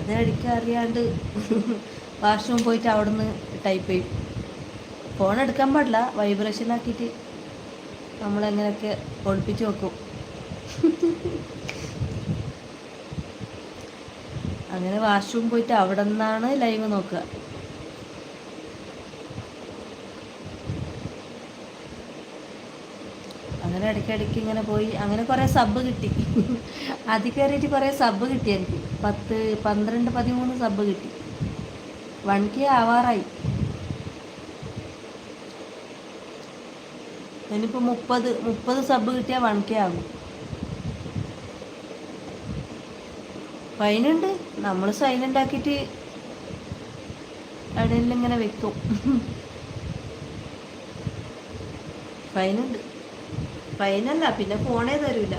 അത് അടിക്കാൻ അറിയാണ്ട് വാഷ്റൂം പോയിട്ട് അവിടെ നിന്ന് ടൈപ്പ് ചെയ്യും. ഫോൺ എടുക്കാൻ പാടില്ല, വൈബ്രേഷൻ ആക്കിയിട്ട് നമ്മളെങ്ങനെയൊക്കെ ഒളിപ്പിച്ച് വെക്കും. അങ്ങനെ വാഷ്റൂം പോയിട്ട് അവിടെ നിന്നാണ് ലൈവ് നോക്കുക. അങ്ങനെ ഇടയ്ക്കിടയ്ക്ക് ഇങ്ങനെ പോയി അങ്ങനെ കുറേ സബ് കിട്ടി. അതിൽ കയറിയിട്ട് കുറേ സബ് കിട്ടി എനിക്ക്. 10, 12, 13 സബ് കിട്ടി. 1K ആവാറായി. ഇനിയിപ്പോൾ 30 സബ് കിട്ടിയാൽ 1K ആകും. ഫൈനുണ്ട്, നമ്മൾ സൈലൻ്റ് ആക്കിയിട്ട് എവിടെയെങ്കിലും ഇങ്ങനെ വെക്കും. ഫൈനുണ്ട്. ഫൈനല്ല, പിന്നെ ഫോണേ തരൂല.